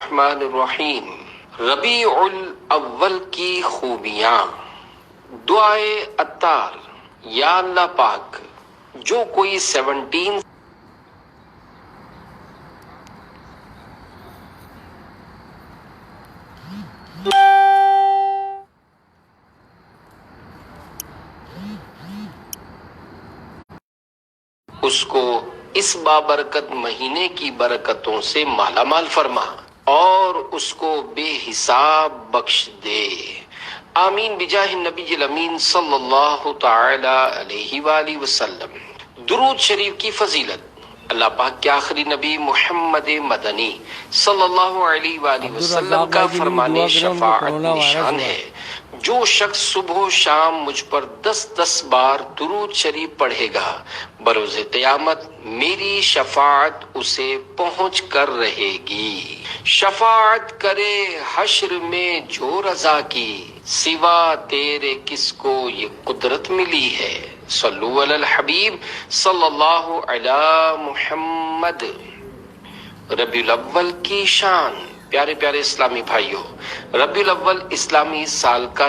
الرحمن الرحیم۔ ربیع الاول کی خوبیاں۔ دعائے عطار۔ یا اللہ پاک، جو کوئی 17 اس کو اس بابرکت مہینے کی برکتوں سے مالا مال فرما اور اس کو بے حساب بخش دے۔ آمین بجاہ النبی الامین صلی اللہ تعالی علیہ وآلہ وسلم۔ درود شریف کی فضیلت۔ اللہ پاک کے آخری نبی محمد مدنی صلی اللہ علیہ وآلہ وسلم کا فرمان شفاعت نشان ہے۔ جو شخص صبح و شام مجھ پر 10 بار درود شریف پڑھے گا، بروز قیامت میری شفاعت اسے پہنچ کر رہے گی۔ شفاعت کرے حشر میں جو رضا کی، سوا تیرے کس کو یہ قدرت ملی ہے۔ صلو علی الحبیب صلی اللہ علی محمد۔ ربیع الاول کی شان۔ پیارے پیارے اسلامی بھائیوں، ربیع الاول اسلامی سال کا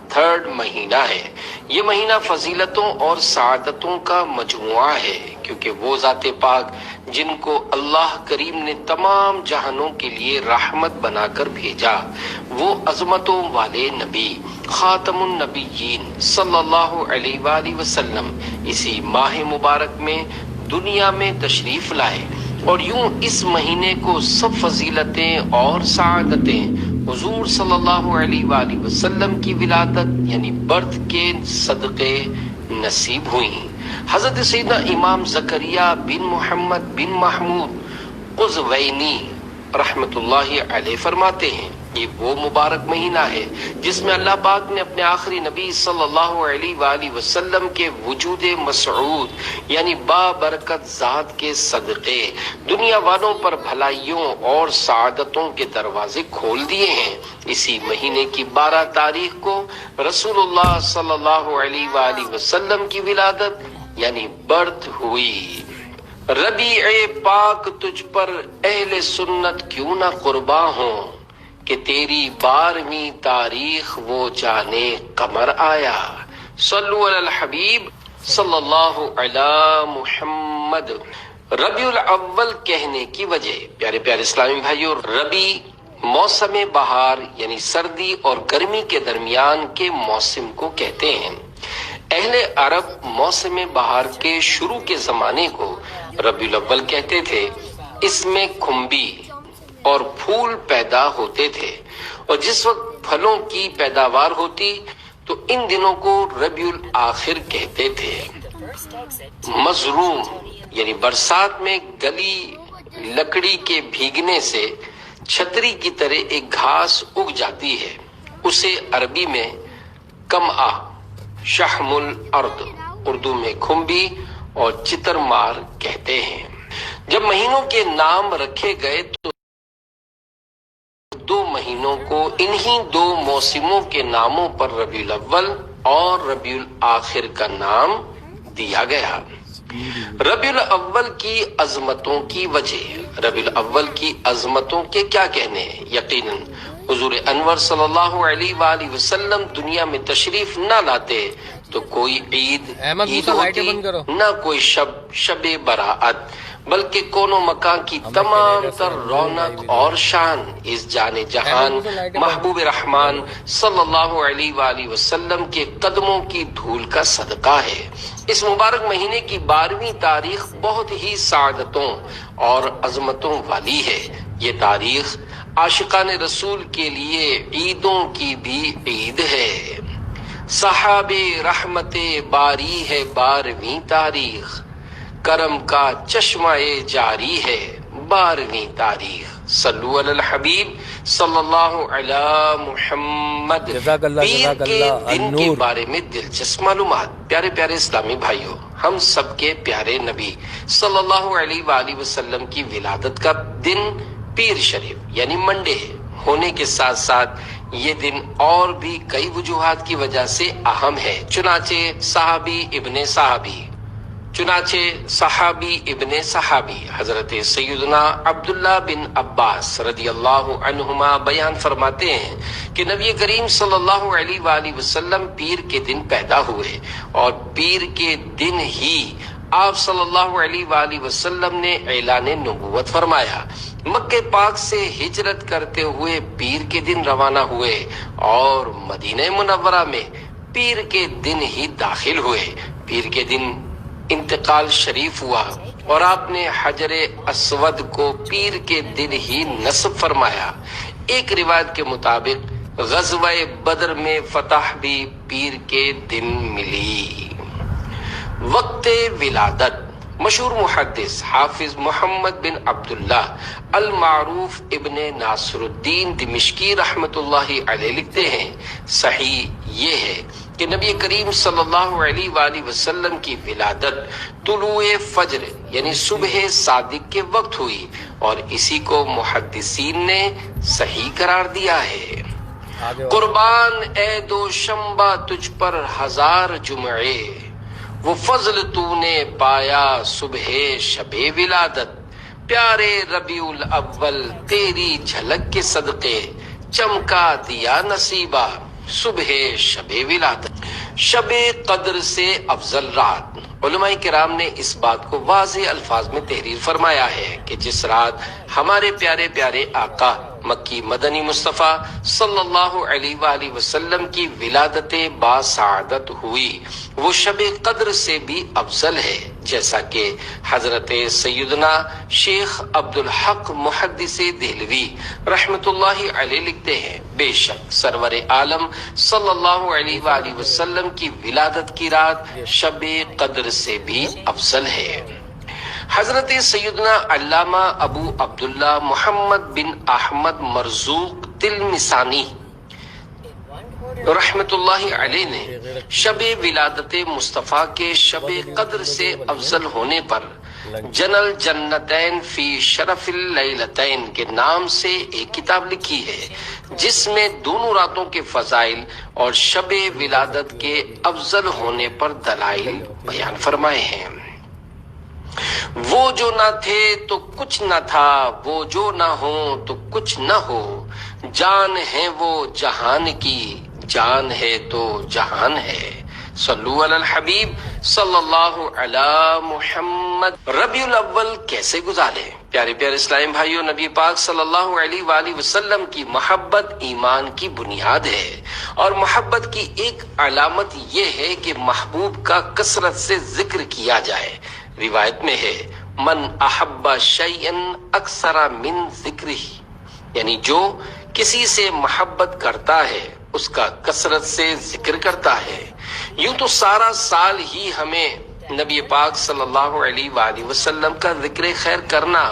تھرڈ مہینہ ہے۔ یہ مہینہ فضیلتوں اور سعادتوں کا مجموعہ ہے، کیونکہ وہ ذات پاک جن کو اللہ کریم نے تمام جہانوں کے لیے رحمت بنا کر بھیجا، وہ عظمتوں والے نبی خاتم النبیین صلی اللہ علیہ وآلہ وسلم اسی ماہ مبارک میں دنیا میں تشریف لائے، اور یوں اس مہینے کو سب فضیلتیں اور سعادتیں حضور صلی اللہ علیہ وآلہ وسلم کی ولادت یعنی برتھ کے صدقے نصیب ہوئیں۔ حضرت سیدنا امام زکریا بن محمد بن محمود قزوینی رحمت اللہ علیہ فرماتے ہیں، یہ وہ مبارک مہینہ ہے جس میں اللہ پاک نے اپنے آخری نبی صلی اللہ علیہ وآلہ وسلم کے وجود مسعود یعنی بابرکت ذات کے صدقے دنیا والوں پر بھلائیوں اور سعادتوں کے دروازے کھول دیے ہیں۔ اسی مہینے کی 12 تاریخ کو رسول اللہ صلی اللہ علیہ وآلہ وسلم کی ولادت یعنی برتھ ہوئی۔ ربیع پاک تجھ پر اہل سنت کیوں نہ قرباں ہوں کہ تیری 12ویں تاریخ وہ جانے قمر آیا۔ صلو علی الحبیب صلی اللہ علی محمد۔ ربیع الاول کہنے کی وجہ۔ پیارے پیارے اسلامی بھائیوں، ربیع موسم بہار یعنی سردی اور گرمی کے درمیان کے موسم کو کہتے ہیں۔ اہل عرب موسم بہار کے شروع کے زمانے کو ربیع الاول کہتے تھے۔ اس میں کھمبی اور پھول پیدا ہوتے تھے، اور جس وقت پھلوں کی پیداوار ہوتی تو ان دنوں کو ربیع الاخر کہتے تھے۔ مظروم یعنی برسات میں گلی لکڑی کے بھیگنے سے چھتری کی طرح ایک گھاس اگ جاتی ہے، اسے عربی میں کمآ شحم الارض، اردو میں کھمبی اور چتر مار کہتے ہیں۔ جب مہینوں کے نام رکھے گئے تو 2 مہینوں کو انہی 2 موسموں کے ناموں پر ربیع الاول اور ربیع الاخر کا نام دیا گیا۔ ربیع الاول کی عظمتوں کی وجہ۔ ربیع الاول کی عظمتوں کے کیا کہنے ہیں؟ یقیناً حضور انور صلی اللہ علیہ وآلہ وسلم دنیا میں تشریف نہ لاتے تو کوئی عید ہوتی، نہ کوئی شب براءت، بلکہ کون و مکان کی تمام تر رونق اور شان اس جان جہان محبوب رحمان صلی اللہ علیہ وآلہ وسلم کے قدموں کی دھول کا صدقہ ہے۔ اس مبارک مہینے کی 12ویں تاریخ بہت ہی سعادتوں اور عظمتوں والی ہے۔ یہ تاریخ عاشقان رسول کے لیے عیدوں کی بھی عید ہے۔ صحاب رحمت باری ہے 12ویں تاریخ، کرم کا چشمہ جاری ہے 12ویں تاریخ۔ صلو علی الحبیب صلی اللہ علی محمد۔ پیر کے دن کے بارے میں دلچسپ معلومات۔ پیارے پیارے اسلامی بھائیوں، ہم سب کے پیارے نبی صلی اللہ علیہ وآلہ وسلم کی ولادت کا دن پیر شریف یعنی منڈے ہونے کے ساتھ ساتھ یہ دن اور بھی کئی وجوہات کی وجہ سے اہم ہے۔ چنانچہ صحابی ابن صحابی چنانچہ صحابی ابن صحابی حضرت سیدنا عبداللہ بن عباس رضی اللہ عنہما بیان فرماتے ہیں کہ نبی کریم صلی اللہ علیہ وآلہ وسلم پیر کے دن پیدا ہوئے اور پیر کے دن ہی آپ صلی اللہ علیہ وآلہ وسلم نے اعلان نبوت فرمایا۔ مکہ پاک سے ہجرت کرتے ہوئے پیر کے دن روانہ ہوئے اور مدینہ منورہ میں پیر کے دن ہی داخل ہوئے۔ پیر کے دن انتقال شریف ہوا اور آپ نے حجر اسود کو پیر کے دن ہی نصب فرمایا۔ ایک روایت کے مطابق غزوہ بدر میں فتح بھی پیر کے دن ملی۔ وقت ولادت، مشہور محدث حافظ محمد بن عبداللہ المعروف ابن ناصر الدین دمشقی رحمت اللہ علیہ لکھتے ہیں، صحیح یہ ہے کہ نبی کریم صلی اللہ علیہ وآلہ وسلم کی ولادت طلوع فجر یعنی صبح صادق کے وقت ہوئی، اور اسی کو محدثین نے صحیح قرار دیا ہے۔ قربان اے دو شنبہ تجھ پر ہزار جمعے، وہ فضل تو نے پایا صبح شب ولادت، پیارے ربیع الاول تیری جھلک کے صدقے، چمکا دیا نصیبہ صبح شب ولادت۔ شب قدر سے افضل رات، علماء کرام نے اس بات کو واضح الفاظ میں تحریر فرمایا ہے کہ جس رات ہمارے پیارے پیارے آقا مکی مدنی مصطفیٰ صلی اللہ علیہ وآلہ وسلم کی ولادت باسعادت ہوئی وہ شب قدر سے بھی افضل ہے، جیسا کہ حضرت سیدنا شیخ عبدالحق محدث دہلوی رحمت اللہ علیہ لکھتے ہیں، بے شک سرور عالم صلی اللہ علیہ وآلہ وسلم کی ولادت کی رات شب قدر سے بھی افضل ہے۔ حضرت سیدنا علامہ ابو عبداللہ محمد بن احمد مرزوق تلمسانی رحمت اللہ علیہ نے شب ولادت مصطفیٰ کے شب قدر سے افضل ہونے پر جنل جنتین فی شرف اللیلتین کے نام سے ایک کتاب لکھی ہے، جس میں دونوں راتوں کے فضائل اور شب ولادت کے افضل ہونے پر دلائل بیان فرمائے ہیں۔ وہ جو نہ تھے تو کچھ نہ تھا، وہ جو نہ ہو تو کچھ نہ ہو، جان ہے وہ جہان کی، جان ہے تو جہان ہے۔ صلو علی الحبیب صلی اللہ علی محمد۔ ربیع الاول کیسے گزارے؟ پیارے پیارے اسلام بھائیوں، نبی پاک صلی اللہ علیہ وآلہ وسلم کی محبت ایمان کی بنیاد ہے، اور محبت کی ایک علامت یہ ہے کہ محبوب کا کثرت سے ذکر کیا جائے۔ روایت میں ہے، من احب شیئا اکثر من ذکرہ، یعنی جو کسی سے محبت کرتا ہے اس کا کثرت سے ذکر کرتا ہے۔ یوں تو سارا سال ہی ہمیں نبی پاک صلی اللہ علیہ وآلہ وسلم کا ذکر خیر کرنا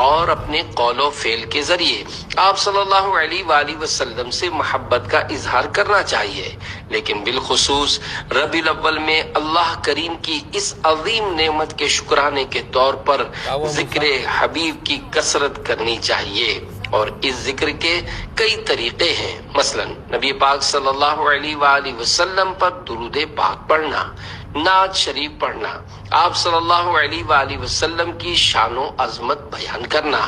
اور اپنے قول و فعل کے ذریعے آپ صلی اللہ علیہ وآلہ وسلم سے محبت کا اظہار کرنا چاہیے، لیکن بالخصوص ربیع الاول میں اللہ کریم کی اس عظیم نعمت کے شکرانے کے طور پر ذکر حبیب کی کثرت کرنی چاہیے، اور اس ذکر کے کئی طریقے ہیں۔ مثلا نبی پاک صلی اللہ علیہ وآلہ وسلم پر درود پاک پڑھنا، نعت شریف پڑھنا، آپ صلی اللہ علیہ وآلہ وسلم کی شان و عظمت بیان کرنا،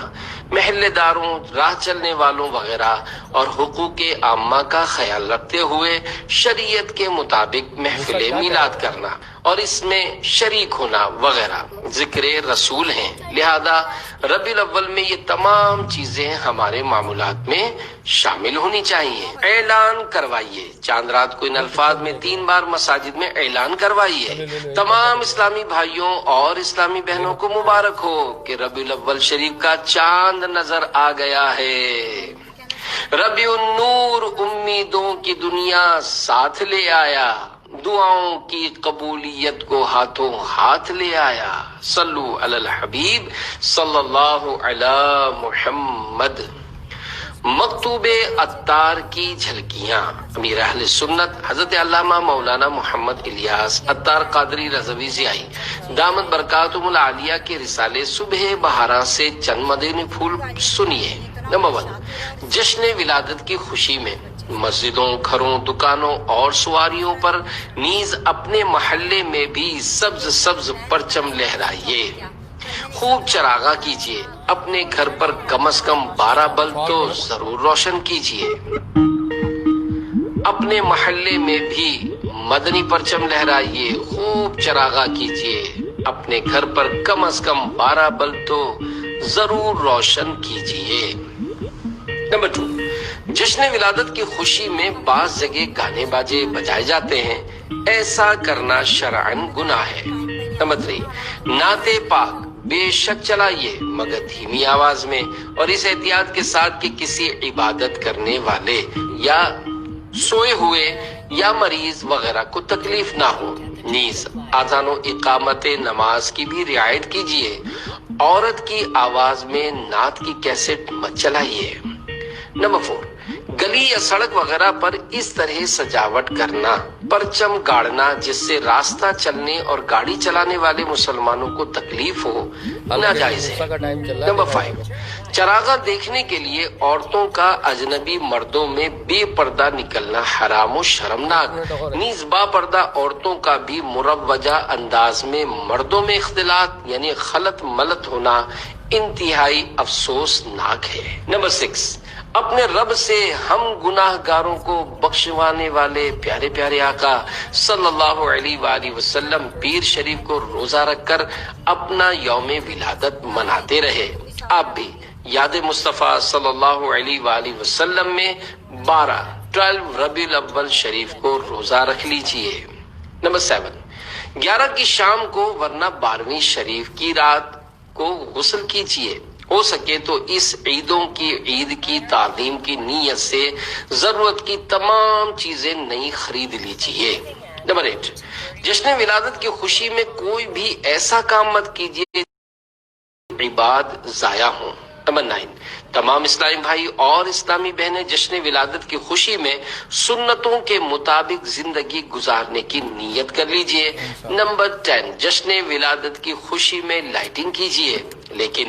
محلے داروں، راہ چلنے والوں وغیرہ اور حقوق عامہ کا خیال رکھتے ہوئے شریعت کے مطابق محفل میلاد کرنا اور اس میں شریک ہونا وغیرہ ذکر رسول ہیں۔ لہذا ربیع الاول میں یہ تمام چیزیں ہمارے معمولات میں شامل ہونی چاہیے۔ اعلان کروائیے، چاند رات کو ان الفاظ میں 3 بار مساجد میں اعلان کروائیے۔ تمام اسلامی بھائیوں اور اسلامی بہنوں کو مبارک ہو کہ ربیع الاول شریف کا چاند نظر آ گیا ہے۔ ربیع النور امیدوں کی دنیا ساتھ لے آیا، دعاؤں کی قبولیت کو ہاتھوں ہاتھ لے آیا۔ صلو علی الحبیب صلی اللہ علی محمد۔ مکتوب عطار کی جھلکیاں، امیر اہل سنت حضرت علامہ مولانا محمد الیاس عطار قادری رضوی ضیائی دامت برکاتہم العالیہ کے رسالے صبح بہاراں سے چند مدنی پھول سنیے۔ نمبر 1، جشن ولادت کی خوشی میں مسجدوں، گھروں، دکانوں اور سواریوں پر نیز اپنے محلے میں بھی سبز سبز پرچم لہرائیے، خوب چراغاں کیجیے، اپنے گھر پر کم از کم 12 بلب تو ضرور روشن کیجیے، اپنے محلے میں بھی مدنی پرچم لہرائیے، خوب چراغاں کیجیے، اپنے گھر پر کم از کم 12 بلب تو ضرور روشن کیجیے۔ نمبر 2، جشن ولادت کی خوشی میں بعض جگہ گانے باجے بجائے جاتے ہیں، ایسا کرنا شرعاً گناہ ہے۔ نمبر 3، نعت پاک بے شک چلائیے مگر دھیمی آواز میں، اور اس احتیاط کے ساتھ کہ کسی عبادت کرنے والے یا سوئے ہوئے یا مریض وغیرہ کو تکلیف نہ ہو۔ نیز اذان و اقامت نماز کی بھی رعایت کیجیے، عورت کی آواز میں نعت کی کیسٹ مت چلائیے۔ نمبر 4، گلی یا سڑک وغیرہ پر اس طرح سجاوٹ کرنا، پرچم گاڑنا جس سے راستہ چلنے اور گاڑی چلانے والے مسلمانوں کو تکلیف ہو، ناجائز ہے۔ نمبر 5، چراغاں دیکھنے کے لیے عورتوں کا اجنبی مردوں میں بے پردہ نکلنا حرام و شرمناک، نیز با پردہ عورتوں کا بھی مروجہ انداز میں مردوں میں اختلاط یعنی خلط ملط ہونا انتہائی افسوسناک ہے۔ نمبر 6، اپنے رب سے ہم گناہ گاروں کو بخشوانے والے پیارے پیارے آقا صلی اللہ علیہ وآلہ وسلم پیر شریف کو روزہ رکھ کر اپنا یوم ولادت مناتے رہے۔ آپ بھی یاد مصطفیٰ صلی اللہ علیہ وآلہ وسلم میں 12 ربیع الاول شریف کو روزہ رکھ لیجئے۔ نمبر 7، 11 کی شام کو ورنہ 12ویں شریف کی رات کو غسل کیجئے، ہو سکے تو اس عیدوں کی عید کی تعظیم کی نیت سے ضرورت کی تمام چیزیں نئی خرید لیجئے۔ نمبر 8، جشن ولادت کی خوشی میں کوئی بھی ایسا کام مت کیجیے عباد ضائع ہوں۔ نمبر 9، تمام اسلامی بھائی اور اسلامی بہنیں جشن ولادت کی خوشی میں سنتوں کے مطابق زندگی گزارنے کی نیت کر لیجئے۔ نمبر 10، جشن ولادت کی خوشی میں لائٹنگ کیجئے، لیکن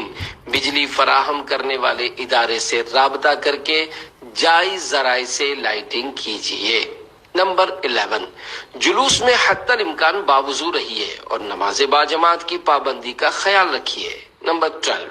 بجلی فراہم کرنے والے ادارے سے رابطہ کر کے جائز ذرائع سے لائٹنگ کیجئے۔ نمبر 11، جلوس میں حتی الامکان باوضو رہیے اور نماز باجماعت کی پابندی کا خیال رکھیے۔ نمبر 12،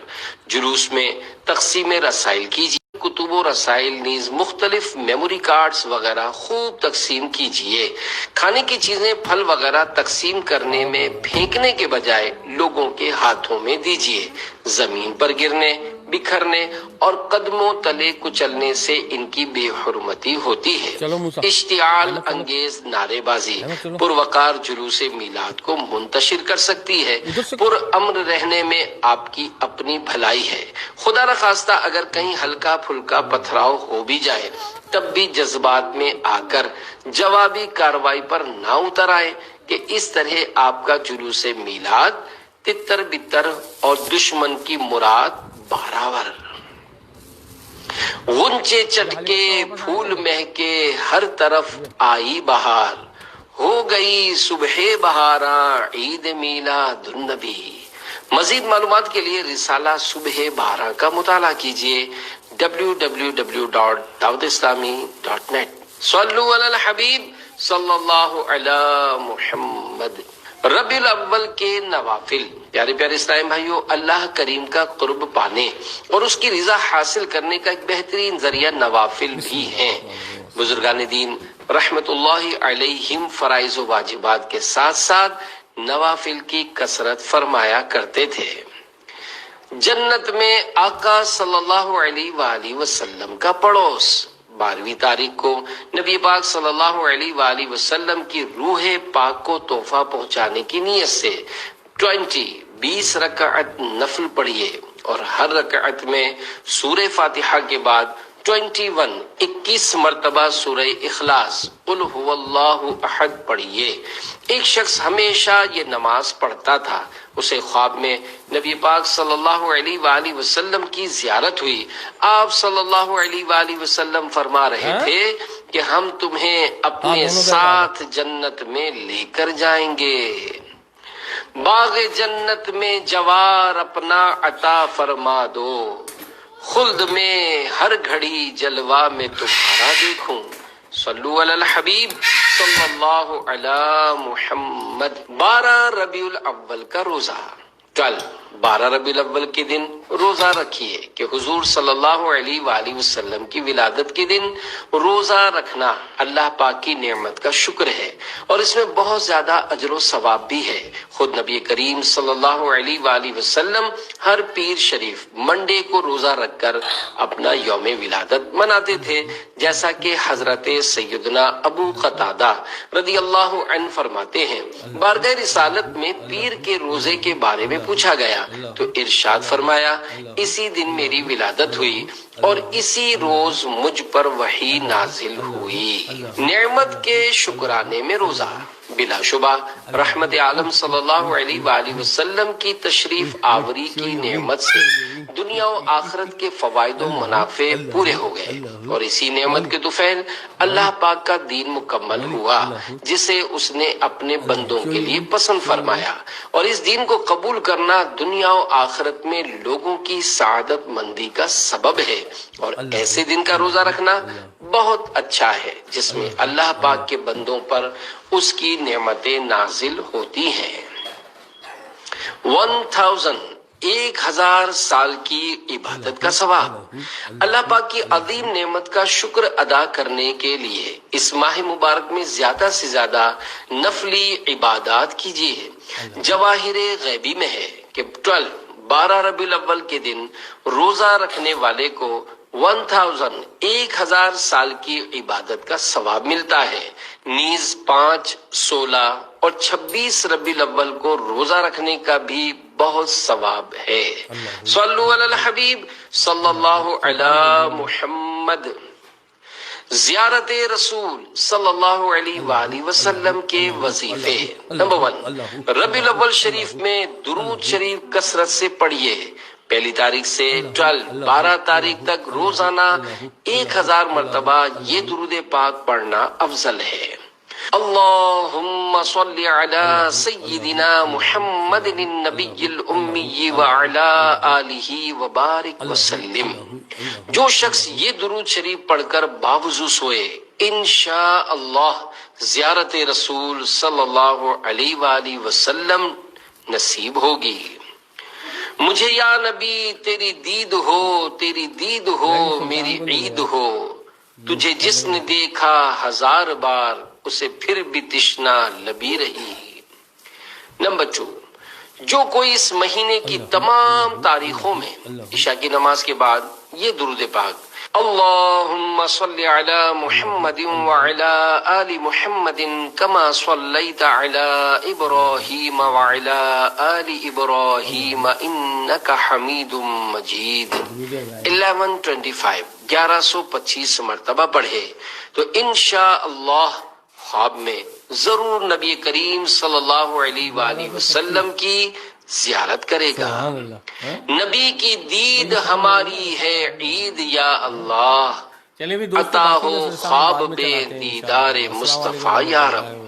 جلوس میں تقسیم رسائل کیجیے، کتب و رسائل نیز مختلف میموری کارڈز وغیرہ خوب تقسیم کیجیے۔ کھانے کی چیزیں پھل وغیرہ تقسیم کرنے میں پھینکنے کے بجائے لوگوں کے ہاتھوں میں دیجیے، زمین پر گرنے، بکھرنے اور قدموں تلے کچلنے سے ان کی بے حرمتی ہوتی ہے۔ اشتعال انگیز نعرے بازی پروقار جلوس میلاد کو منتشر کر سکتی ہے۔ پر امن رہنے میں آپ کی اپنی بھلائی ہے۔ خدا نخواستہ اگر کہیں ہلکا پھلکا پتھراؤ ہو بھی جائے تب بھی جذبات میں آ کر جوابی کارروائی پر نہ اتر آئے کہ اس طرح آپ کا جلوس میلاد تتر بتر اور دشمن کی مراد بارآور۔ غنچے چٹکے پھول مہکے ہر طرف آئی بہار، ہو گئی صبح بہاراں عید میلاد النبی۔ مزید معلومات کے لیے رسالہ صبح بہاراں کا مطالعہ کیجیے www.dawatیسلامی.net۔ صلو علی الحبیب صلی اللہ علی محمد۔ ربیع الاول کے نوافل۔ پیارے پیارے اسلام بھائیوں، اللہ کریم کا قرب پانے اور اس کی رضا حاصل کرنے کا ایک بہترین ذریعہ نوافل بھی ہیں۔ بزرگان دین رحمت اللہ علیہم فرائض و واجبات کے ساتھ ساتھ نوافل کی کثرت فرمایا کرتے تھے۔ جنت میں آقا صلی اللہ علیہ وآلہ وسلم کا پڑوس۔ 12ویں تاریخ کو نبی پاک صلی اللہ علیہ وآلہ وسلم کی روح پاک کو تحفہ پہنچانے کی نیت سے 20 رکعت نفل پڑھیے اور ہر رکعت میں سورہ فاتحہ کے بعد 21 مرتبہ سورہ اخلاص قل هو اللہ احد پڑھیے۔ ایک شخص ہمیشہ یہ نماز پڑھتا تھا، اسے خواب میں نبی پاک صلی اللہ علیہ وآلہ وسلم کی زیارت ہوئی۔ آپ صلی اللہ علیہ وآلہ وسلم فرما رہے تھے کہ ہم تمہیں اپنے ساتھ جنت میں لے کر جائیں گے، باغ جنت میں جوار اپنا عطا فرما دو، خلد میں ہر گھڑی جلوہ میں تمہارا دیکھوں۔ صلو علی الحبیب صلی اللہ علی محمد۔ 12 ربیع الاول کا روزہ، کل 12 ربیع الاول کے دن روزہ رکھیے کہ حضور صلی اللہ علیہ وآلہ وسلم کی ولادت کے دن روزہ رکھنا اللہ پاک کی نعمت کا شکر ہے، اور اس میں بہت زیادہ اجر و ثواب بھی ہے۔ خود نبی کریم صلی اللہ علیہ وآلہ وسلم ہر پیر شریف منڈے کو روزہ رکھ کر اپنا یوم ولادت مناتے تھے، جیسا کہ حضرت سیدنا ابو قتادہ رضی اللہ عنہ فرماتے ہیں، بارگاہ رسالت میں پیر کے روزے کے بارے میں پوچھا گیا تو ارشاد فرمایا، اسی دن میری ولادت ہوئی اور اسی روز مجھ پر وحی نازل ہوئی۔ نعمت کے شکرانے میں روزہ بلا شبہ رحمت عالم صلی اللہ علیہ وآلہ وسلم کی تشریف آوری کی نعمت سے دنیا و آخرت کے فوائد و منافع پورے ہو گئے، اور اسی نعمت کے طفیل اللہ پاک کا دین مکمل ہوا جسے اس نے اپنے بندوں کے لیے پسند فرمایا، اور اس دین کو قبول کرنا دنیا و آخرت میں لوگوں کی سعادت مندی کا سبب ہے، اور ایسے دن کا روزہ رکھنا بہت اچھا ہے جس میں اللہ پاک کے بندوں پر اس کی نعمتیں نازل ہوتی ہیں۔ 1000 سال کی عبادت کا ثواب۔ اللہ پاک کی عظیم نعمت کا شکر ادا کرنے کے لیے اس ماہ مبارک میں زیادہ سے زیادہ نفلی عبادات کیجیے۔ جواہر غیبی میں ہے کہ 12 ربیع الاول کے دن روزہ رکھنے والے کو 1000 سال کی عبادت کا ثواب ملتا ہے۔ نیز 5، 16 اور 26 ربیع الاول کو روزہ رکھنے کا بھی بہت ثواب ہے۔ صلو علی الحبیب صلی اللہ علی محمد۔ زیارت رسول صلی اللہ علیہ وآلہ وسلم کے وظیفے۔ نمبر 1، ربیع الاول شریف میں درود شریف کثرت سے پڑھیے۔ پہلی تاریخ سے 12 تاریخ تک روزانہ 1000 مرتبہ یہ درود پاک پڑھنا افضل ہے۔ اللہم صلی علی سیدنا محمد النبی الامی وعلی آلہ وبارک وسلم۔ جو شخص یہ درود شریف پڑھ کر باوضو سوئے، انشاءاللہ زیارت رسول صلی اللہ علیہ وآلہ وسلم نصیب ہوگی۔ مجھے یا نبی تیری دید ہو، تیری دید ہو میری عید ہو، تجھے جس نے دیکھا 1000 بار اسے پھر بھی تشنا لبی رہی۔ نمبر 2، جو کوئی اس مہینے کی تمام تاریخوں میں عشاء کی نماز کے بعد یہ درود پاک اللہم صلی علی محمد وعلی آل محمد کما صلیت علی ابراہیم وعلی آل ابراہیم انکا حمید مجید 1125 مرتبہ پڑھے تو انشاءاللہ خواب میں ضرور نبی کریم صلی اللہ علیہ وآلہ وسلم کی زیارت کرے گا۔ نبی کی دید ہماری ہے عید یا اللہ، عطا ہو خواب بے دیدار مصطفیٰ یا رب۔